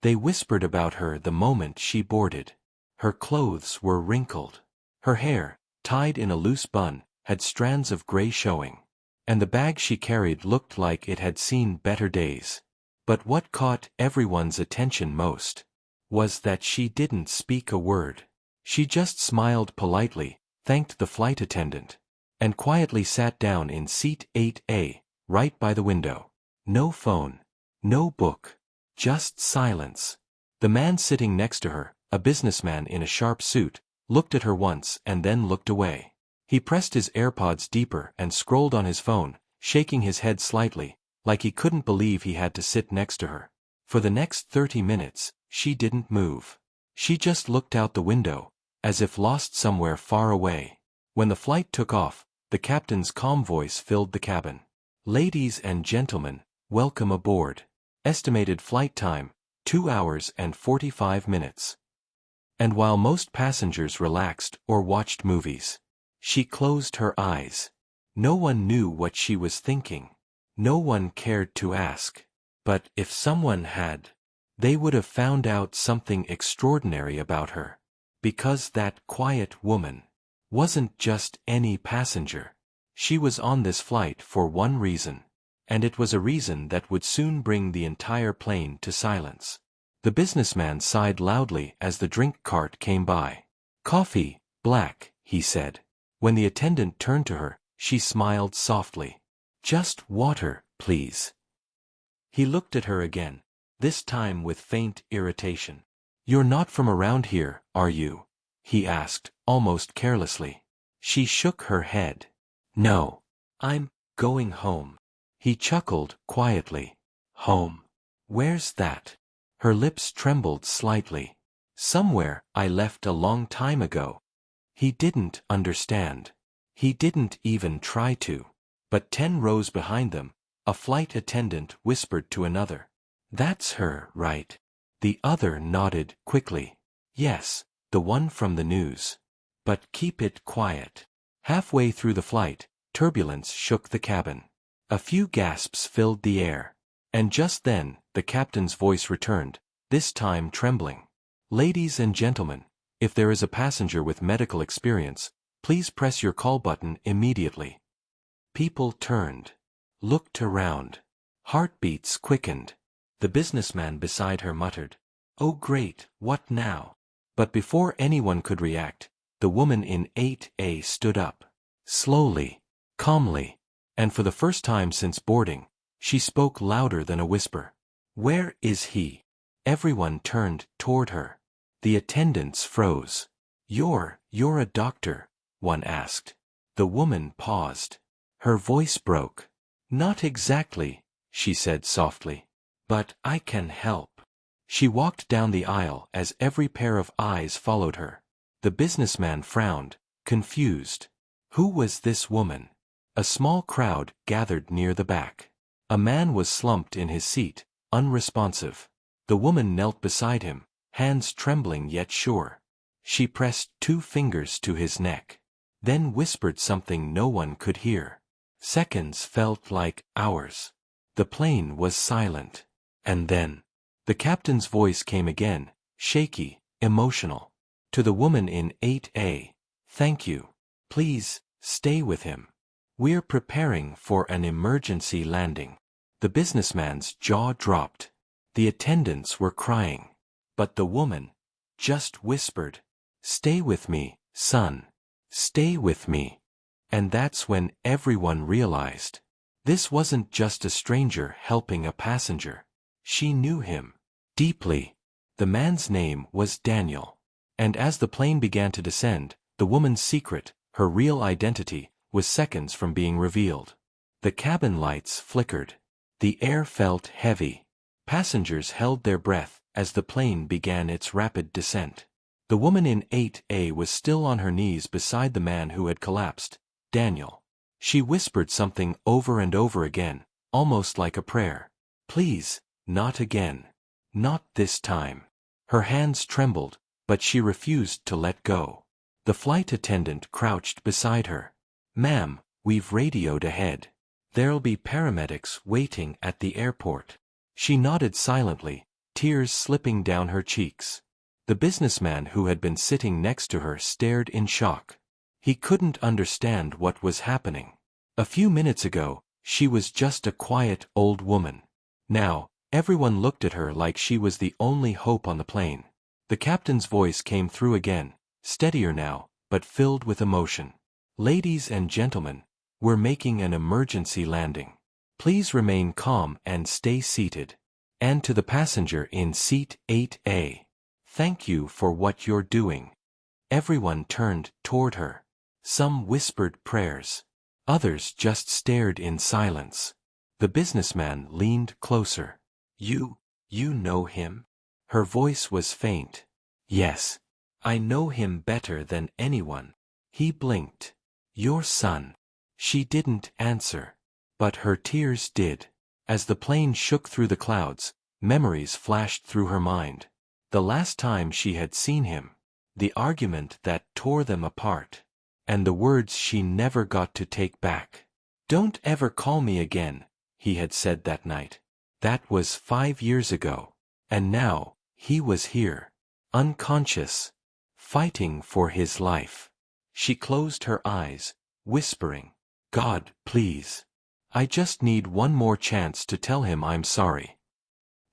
They whispered about her the moment she boarded. Her clothes were wrinkled. Her hair, tied in a loose bun, had strands of gray showing. And the bag she carried looked like it had seen better days. But what caught everyone's attention most was that she didn't speak a word. She just smiled politely, thanked the flight attendant, and quietly sat down in seat 8A, right by the window. No phone, no book, just silence. The man sitting next to her, a businessman in a sharp suit, looked at her once and then looked away. He pressed his AirPods deeper and scrolled on his phone, shaking his head slightly, like he couldn't believe he had to sit next to her. For the next 30 minutes, she didn't move. She just looked out the window, as if lost somewhere far away. When the flight took off, the captain's calm voice filled the cabin. "Ladies and gentlemen, welcome aboard. Estimated flight time, 2 hours and 45 minutes. And while most passengers relaxed or watched movies, she closed her eyes. No one knew what she was thinking. No one cared to ask. But if someone had, they would have found out something extraordinary about her. Because that quiet woman wasn't just any passenger. She was on this flight for one reason. And it was a reason that would soon bring the entire plane to silence." The businessman sighed loudly as the drink cart came by. "Coffee, black," he said. When the attendant turned to her, she smiled softly. "Just water, please." He looked at her again, this time with faint irritation. "You're not from around here, are you?" he asked, almost carelessly. She shook her head. "No. I'm going home." He chuckled quietly. "Home? Where's that?" Her lips trembled slightly. "Somewhere I left a long time ago." He didn't understand. He didn't even try to. But 10 rows behind them, a flight attendant whispered to another. "That's her, right?" The other nodded quickly. "Yes, the one from the news. But keep it quiet." Halfway through the flight, turbulence shook the cabin. A few gasps filled the air. And just then, the captain's voice returned, this time trembling. "Ladies and gentlemen, if there is a passenger with medical experience, please press your call button immediately." People turned, looked around. Heartbeats quickened. The businessman beside her muttered, "Oh great, what now?" But before anyone could react, the woman in 8A stood up. Slowly, calmly, and for the first time since boarding, she spoke louder than a whisper. "Where is he?" Everyone turned toward her. The attendants froze. You're a doctor?" one asked. The woman paused. Her voice broke. "Not exactly," she said softly. "But I can help." She walked down the aisle as every pair of eyes followed her. The businessman frowned, confused. Who was this woman? A small crowd gathered near the back. A man was slumped in his seat, unresponsive. The woman knelt beside him, hands trembling yet sure. She pressed 2 fingers to his neck, then whispered something no one could hear. Seconds felt like hours. The plane was silent. And then, the captain's voice came again, shaky, emotional. To the woman in 8A, "Thank you. Please, stay with him. We're preparing for an emergency landing." The businessman's jaw dropped. The attendants were crying. But the woman just whispered, "Stay with me, son. Stay with me." And that's when everyone realized. This wasn't just a stranger helping a passenger. She knew him deeply. The man's name was Daniel. And as the plane began to descend, the woman's secret, her real identity, was seconds from being revealed. The cabin lights flickered. The air felt heavy. Passengers held their breath as the plane began its rapid descent. The woman in 8A was still on her knees beside the man who had collapsed, Daniel. She whispered something over and over again, almost like a prayer. "Please, not again. Not this time." Her hands trembled, but she refused to let go. The flight attendant crouched beside her. "Ma'am, we've radioed ahead. There'll be paramedics waiting at the airport." She nodded silently, tears slipping down her cheeks. The businessman who had been sitting next to her stared in shock. He couldn't understand what was happening. A few minutes ago, she was just a quiet old woman. Now, everyone looked at her like she was the only hope on the plane. The captain's voice came through again, steadier now, but filled with emotion. "Ladies and gentlemen, we're making an emergency landing. Please remain calm and stay seated. And to the passenger in seat 8A, thank you for what you're doing." Everyone turned toward her. Some whispered prayers. Others just stared in silence. The businessman leaned closer. You know him?" Her voice was faint. "Yes. I know him better than anyone." He blinked. "Your son." She didn't answer. But her tears did. As the plane shook through the clouds, memories flashed through her mind. The last time she had seen him. The argument that tore them apart. And the words she never got to take back. "Don't ever call me again," he had said that night. That was 5 years ago. And now, he was here. Unconscious. Fighting for his life. She closed her eyes, whispering, "God, please. I just need one more chance to tell him I'm sorry."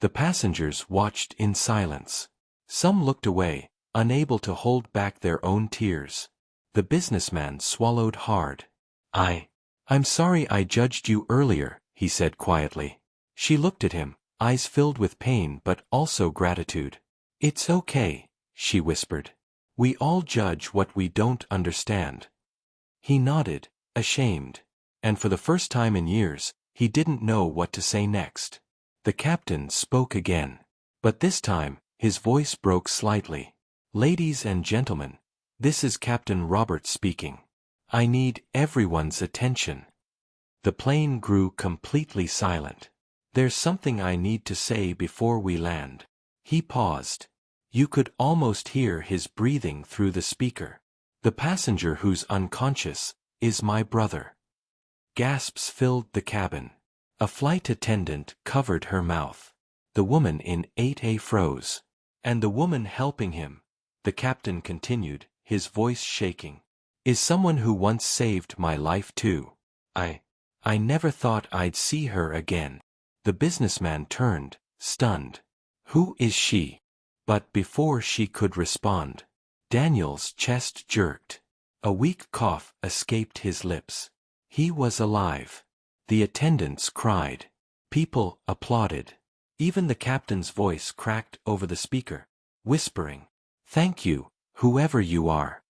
The passengers watched in silence. Some looked away, unable to hold back their own tears. The businessman swallowed hard. I'm sorry I judged you earlier," he said quietly. She looked at him, eyes filled with pain but also gratitude. "It's okay," she whispered. "We all judge what we don't understand." He nodded, ashamed. And for the first time in years, he didn't know what to say next. The captain spoke again. But this time, his voice broke slightly. "Ladies and gentlemen, this is Captain Roberts speaking. I need everyone's attention." The plane grew completely silent. "There's something I need to say before we land." He paused. You could almost hear his breathing through the speaker. "The passenger who's unconscious is my brother." Gasps filled the cabin. A flight attendant covered her mouth. The woman in 8A froze. "And the woman helping him," the captain continued, his voice shaking, "is someone who once saved my life too. I never thought I'd see her again." The businessman turned, stunned. "Who is she?" But before she could respond, Daniel's chest jerked. A weak cough escaped his lips. He was alive. The attendants cried. People applauded. Even the captain's voice cracked over the speaker, whispering, "Thank you, whoever you are."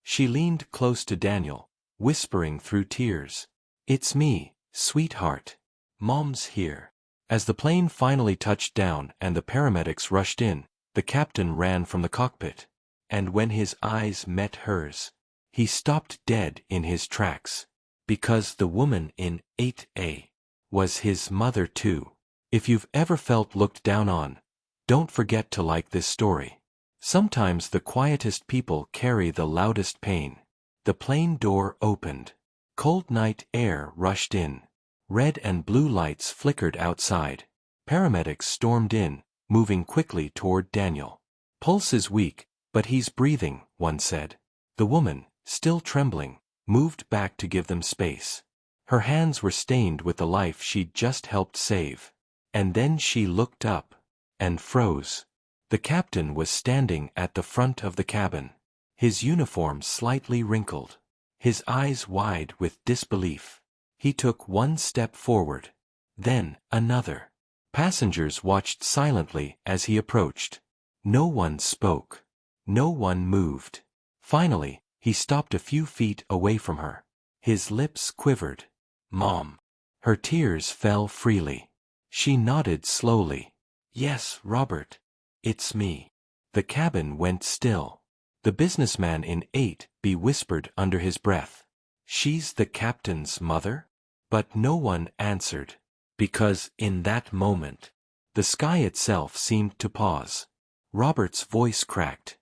She leaned close to Daniel, whispering through tears, "It's me, sweetheart. Mom's here." As the plane finally touched down and the paramedics rushed in, the captain ran from the cockpit. And when his eyes met hers, he stopped dead in his tracks. Because the woman in 8A was his mother too. If you've ever felt looked down on, don't forget to like this story. Sometimes the quietest people carry the loudest pain. The plane door opened. Cold night air rushed in. Red and blue lights flickered outside. Paramedics stormed in, moving quickly toward Daniel. "Pulse is weak, but he's breathing," one said. The woman, still trembling, moved back to give them space. Her hands were stained with the life she'd just helped save. And then she looked up. And froze. The captain was standing at the front of the cabin. His uniform slightly wrinkled. His eyes wide with disbelief. He took one step forward. Then, another. Passengers watched silently as he approached. No one spoke. No one moved. Finally, he stopped a few feet away from her. His lips quivered. "Mom." Her tears fell freely. She nodded slowly. "Yes, Robert. It's me." The cabin went still. The businessman in 8B whispered under his breath, "She's the captain's mother?" But no one answered. Because, in that moment, the sky itself seemed to pause. Robert's voice cracked.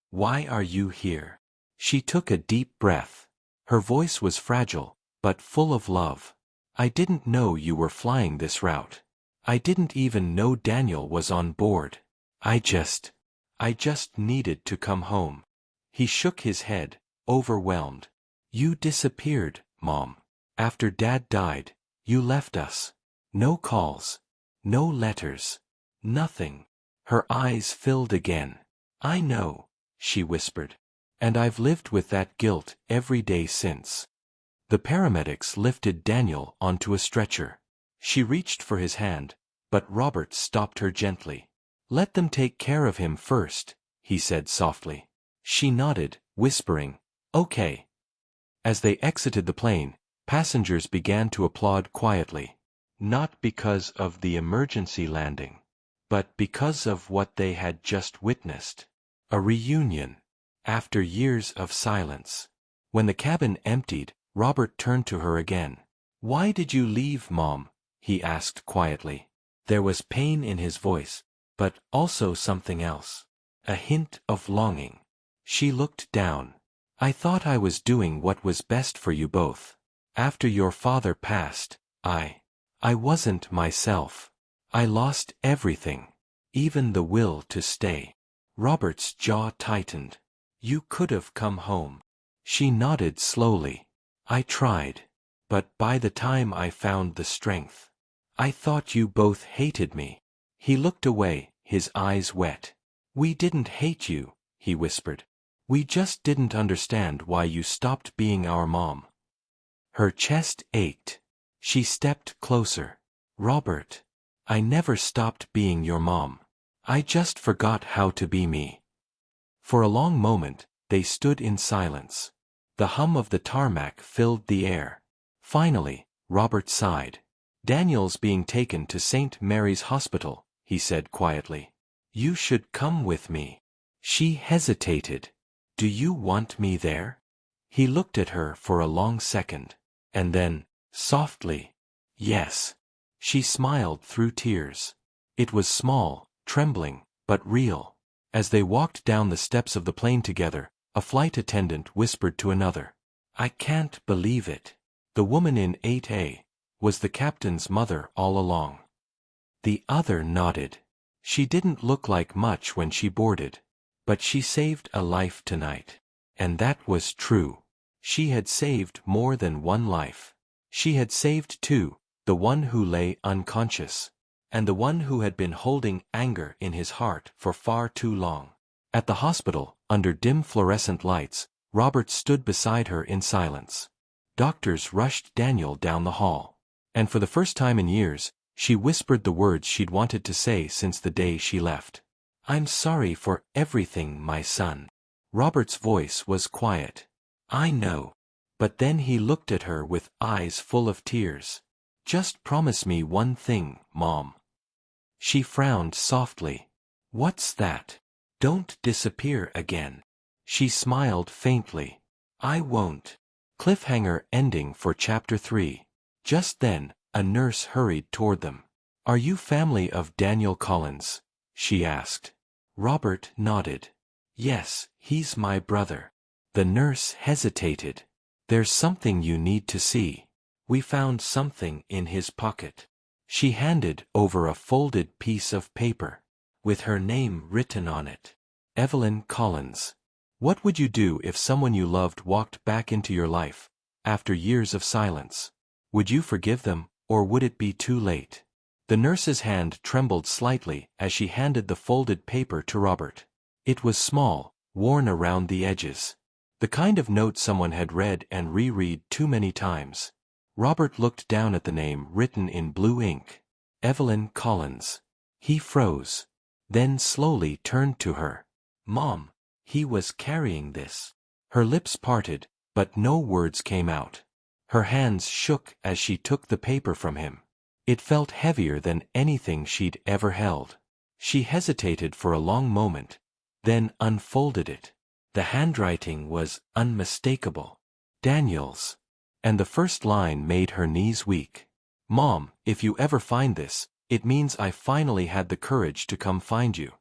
Why are you here?" She took a deep breath. Her voice was fragile, but full of love. "I didn't know you were flying this route. I didn't even know Daniel was on board. I just needed to come home. He shook his head, overwhelmed. You disappeared, Mom. After Dad died, you left us. No calls. No letters. Nothing. Her eyes filled again. I know, she whispered. And I've lived with that guilt every day since. The paramedics lifted Daniel onto a stretcher. She reached for his hand, but Robert stopped her gently. Let them take care of him first, he said softly. She nodded, whispering, okay. As they exited the plane, passengers began to applaud quietly. Not because of the emergency landing, but because of what they had just witnessed. A reunion. After years of silence. When the cabin emptied, Robert turned to her again. Why did you leave, Mom? He asked quietly. There was pain in his voice, but also something else. A hint of longing. She looked down. I thought I was doing what was best for you both. After your father passed, I wasn't myself. I lost everything. Even the will to stay. Robert's jaw tightened. You could have come home. She nodded slowly. I tried. But by the time I found the strength, I thought you both hated me. He looked away, his eyes wet. We didn't hate you, he whispered. We just didn't understand why you stopped being our mom. Her chest ached. She stepped closer. Robert, I never stopped being your mom. I just forgot how to be me. For a long moment, they stood in silence. The hum of the tarmac filled the air. Finally, Robert sighed. Daniel's being taken to St. Mary's Hospital, he said quietly. You should come with me. She hesitated. Do you want me there? He looked at her for a long second. And then, softly, yes. She smiled through tears. It was small, trembling, but real. As they walked down the steps of the plane together, a flight attendant whispered to another. I can't believe it. The woman in 8A was the captain's mother all along. The other nodded. She didn't look like much when she boarded. But she saved a life tonight. And that was true. She had saved more than one life. She had saved two, the one who lay unconscious, and the one who had been holding anger in his heart for far too long. At the hospital, under dim fluorescent lights, Robert stood beside her in silence. Doctors rushed Daniel down the hall. And for the first time in years, she whispered the words she'd wanted to say since the day she left. I'm sorry for everything, my son. Robert's voice was quiet. I know. But then he looked at her with eyes full of tears. Just promise me one thing, Mom. She frowned softly. What's that? Don't disappear again. She smiled faintly. I won't. Cliffhanger ending for Chapter 3. Just then, a nurse hurried toward them. Are you family of Daniel Collins? She asked. Robert nodded. Yes, he's my brother. The nurse hesitated. There's something you need to see. We found something in his pocket. She handed over a folded piece of paper, with her name written on it. Evelyn Collins. What would you do if someone you loved walked back into your life, after years of silence? Would you forgive them, or would it be too late? The nurse's hand trembled slightly as she handed the folded paper to Robert. It was small, worn around the edges. The kind of note someone had read and reread too many times. Robert looked down at the name written in blue ink. Evelyn Collins. He froze. Then slowly turned to her. Mom, he was carrying this. Her lips parted, but no words came out. Her hands shook as she took the paper from him. It felt heavier than anything she'd ever held. She hesitated for a long moment, then unfolded it. The handwriting was unmistakable. Daniel's. And the first line made her knees weak. Mom, if you ever find this, it means I finally had the courage to come find you.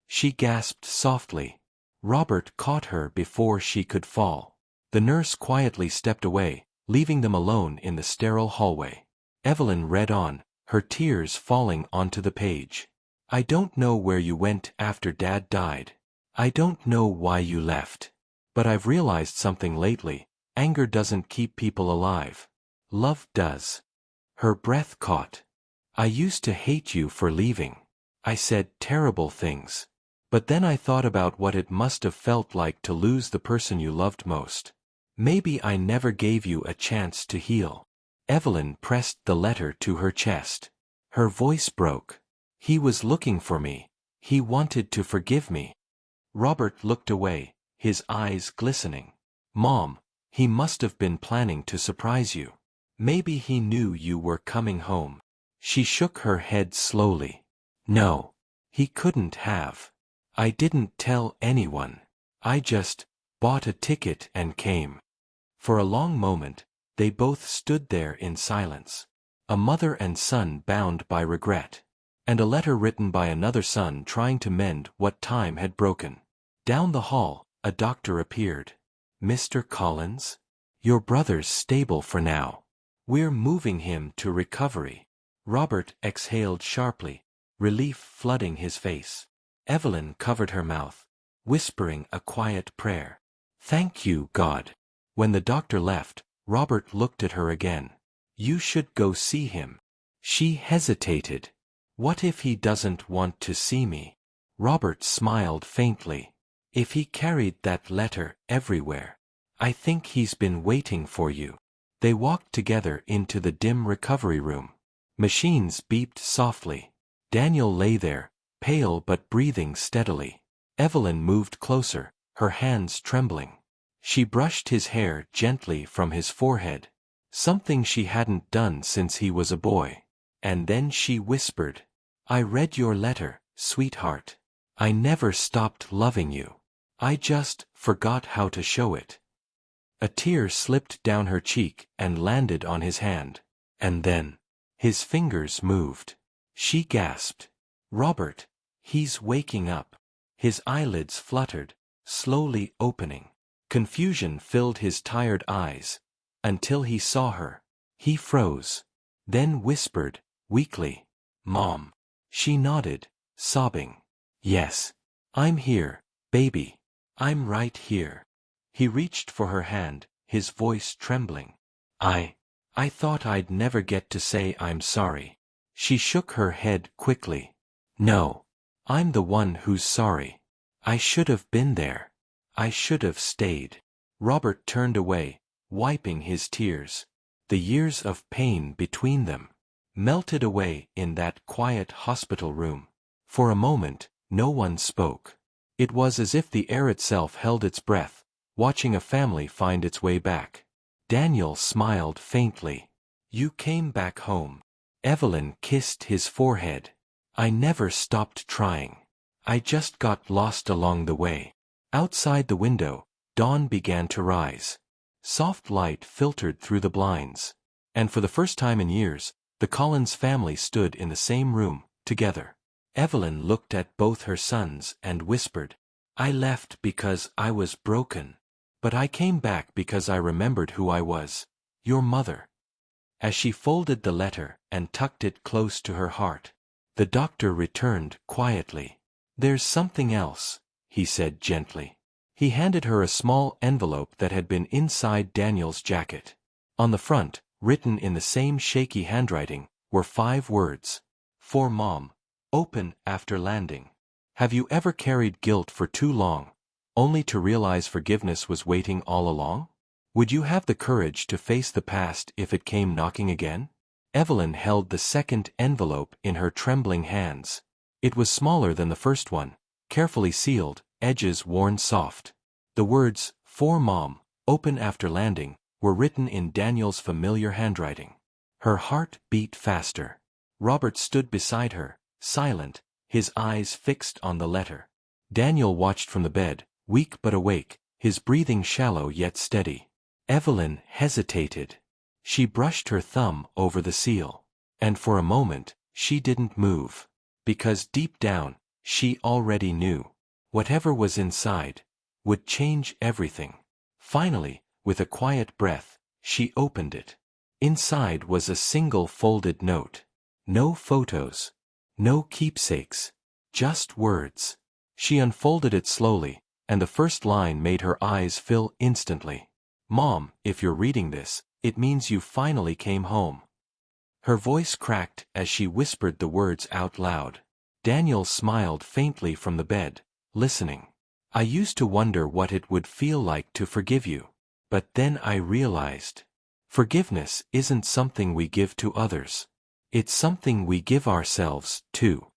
She gasped softly. Robert caught her before she could fall. The nurse quietly stepped away, leaving them alone in the sterile hallway. Evelyn read on, her tears falling onto the page. I don't know where you went after Dad died. I don't know why you left. But I've realized something lately. Anger doesn't keep people alive. Love does. Her breath caught. I used to hate you for leaving. I said terrible things. But then I thought about what it must have felt like to lose the person you loved most. Maybe I never gave you a chance to heal. Evelyn pressed the letter to her chest. Her voice broke. He was looking for me. He wanted to forgive me. Robert looked away, his eyes glistening. Mom, he must have been planning to surprise you. Maybe he knew you were coming home. She shook her head slowly. No. He couldn't have. I didn't tell anyone. I just bought a ticket and came. For a long moment, they both stood there in silence. A mother and son bound by regret. And a letter written by another son trying to mend what time had broken. Down the hall, a doctor appeared. Mr. Collins? Your brother's stable for now. We're moving him to recovery. Robert exhaled sharply, relief flooding his face. Evelyn covered her mouth, whispering a quiet prayer. Thank you, God. When the doctor left, Robert looked at her again. You should go see him. She hesitated. What if he doesn't want to see me? Robert smiled faintly. If he carried that letter everywhere. I think he's been waiting for you. They walked together into the dim recovery room. Machines beeped softly. Daniel lay there, pale but breathing steadily. Evelyn moved closer, her hands trembling. She brushed his hair gently from his forehead, something she hadn't done since he was a boy. And then she whispered, I read your letter, sweetheart. I never stopped loving you. I just forgot how to show it. A tear slipped down her cheek and landed on his hand. And then, his fingers moved. She gasped. Robert, he's waking up. His eyelids fluttered, slowly opening. Confusion filled his tired eyes. Until he saw her. He froze. Then whispered, weakly, Mom. She nodded, sobbing. Yes. I'm here, baby. I'm right here. He reached for her hand, his voice trembling. I thought I'd never get to say I'm sorry. She shook her head quickly. No. I'm the one who's sorry. I should have been there. I should have stayed. Robert turned away, wiping his tears. The years of pain between them melted away in that quiet hospital room. For a moment, no one spoke. It was as if the air itself held its breath, watching a family find its way back. Daniel smiled faintly. You came back home. Evelyn kissed his forehead. I never stopped trying. I just got lost along the way. Outside the window, dawn began to rise. Soft light filtered through the blinds. And for the first time in years, the Collins family stood in the same room, together. Evelyn looked at both her sons and whispered, I left because I was broken. But I came back because I remembered who I was, your mother. As she folded the letter and tucked it close to her heart, the doctor returned quietly. There's something else, he said gently. He handed her a small envelope that had been inside Daniel's jacket. On the front, written in the same shaky handwriting, were 5 words. For Mom. Open after landing. Have you ever carried guilt for too long, only to realize forgiveness was waiting all along? Would you have the courage to face the past if it came knocking again? Evelyn held the second envelope in her trembling hands. It was smaller than the first one, carefully sealed, edges worn soft. The words, For Mom, open after landing, were written in Daniel's familiar handwriting. Her heart beat faster. Robert stood beside her, silent, his eyes fixed on the letter. Daniel watched from the bed, weak but awake, his breathing shallow yet steady. Evelyn hesitated. She brushed her thumb over the seal. And for a moment, she didn't move. Because deep down, she already knew. Whatever was inside would change everything. Finally, with a quiet breath, she opened it. Inside was a single folded note. No photos. No keepsakes. Just words. She unfolded it slowly, and the first line made her eyes fill instantly. Mom, if you're reading this, it means you finally came home. Her voice cracked as she whispered the words out loud. Daniel smiled faintly from the bed, listening. I used to wonder what it would feel like to forgive you. But then I realized. Forgiveness isn't something we give to others. It's something we give ourselves, too.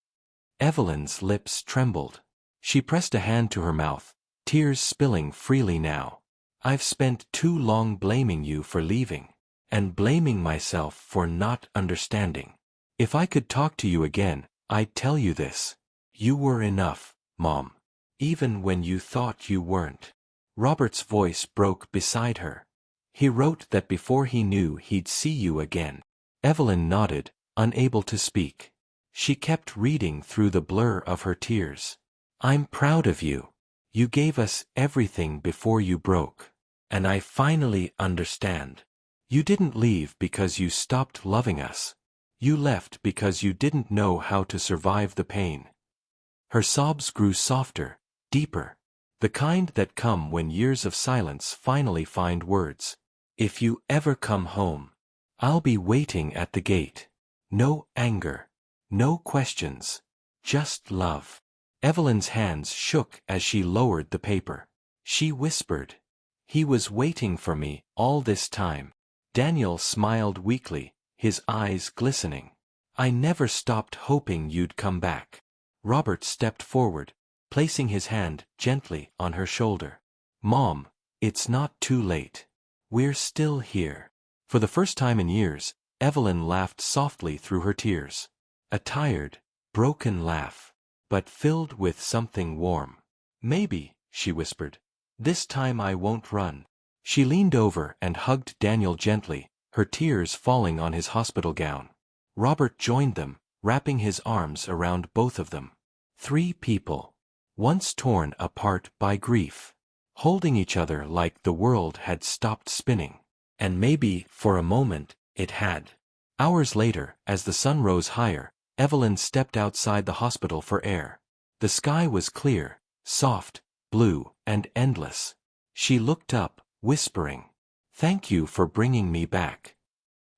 Evelyn's lips trembled. She pressed a hand to her mouth, tears spilling freely now. I've spent too long blaming you for leaving, and blaming myself for not understanding. If I could talk to you again, I'd tell you this. You were enough, Mom. Even when you thought you weren't. Robert's voice broke beside her. He wrote that before he knew he'd see you again. Evelyn nodded, unable to speak. She kept reading through the blur of her tears. I'm proud of you. You gave us everything before you broke. And I finally understand. You didn't leave because you stopped loving us. You left because you didn't know how to survive the pain. Her sobs grew softer, deeper. The kind that come when years of silence finally find words. If you ever come home, I'll be waiting at the gate. No anger. No questions. Just love. Evelyn's hands shook as she lowered the paper. She whispered. He was waiting for me all this time. Daniel smiled weakly, his eyes glistening. I never stopped hoping you'd come back. Robert stepped forward, placing his hand gently on her shoulder. Mom, it's not too late. We're still here. For the first time in years, Evelyn laughed softly through her tears. A tired, broken laugh, but filled with something warm. Maybe, she whispered. This time I won't run. She leaned over and hugged Daniel gently, her tears falling on his hospital gown. Robert joined them, wrapping his arms around both of them. 3 people. Once torn apart by grief. Holding each other like the world had stopped spinning. And maybe, for a moment, it had. Hours later, as the sun rose higher, Evelyn stepped outside the hospital for air. The sky was clear, soft, blue, and endless. She looked up, whispering, "Thank you for bringing me back."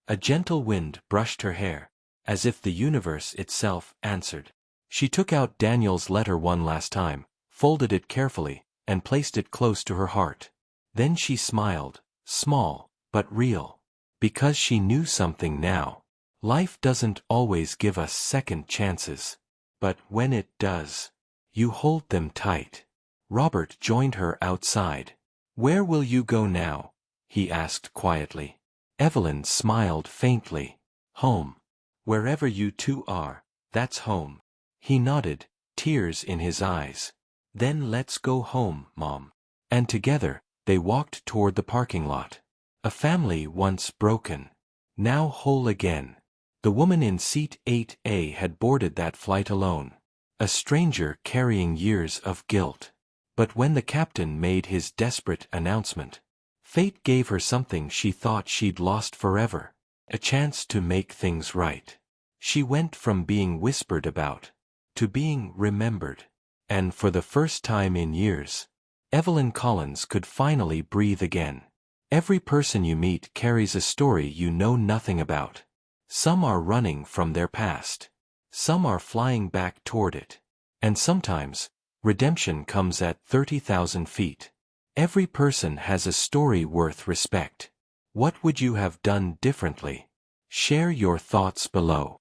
A gentle wind brushed her hair, as if the universe itself answered. She took out Daniel's letter one last time, folded it carefully, and placed it close to her heart. Then she smiled, small, but real. Because she knew something now. Life doesn't always give us second chances. But when it does, you hold them tight. Robert joined her outside. Where will you go now? He asked quietly. Evelyn smiled faintly. Home. Wherever you two are, that's home. He nodded, tears in his eyes. Then let's go home, Mom. And together, they walked toward the parking lot. A family once broken. Now whole again. The woman in seat 8A had boarded that flight alone. A stranger carrying years of guilt. But when the captain made his desperate announcement, fate gave her something she thought she'd lost forever. A chance to make things right. She went from being whispered about to being remembered. And for the first time in years, Evelyn Collins could finally breathe again. Every person you meet carries a story you know nothing about. Some are running from their past. Some are flying back toward it. And sometimes, redemption comes at 30,000 feet. Every person has a story worth respect. What would you have done differently? Share your thoughts below.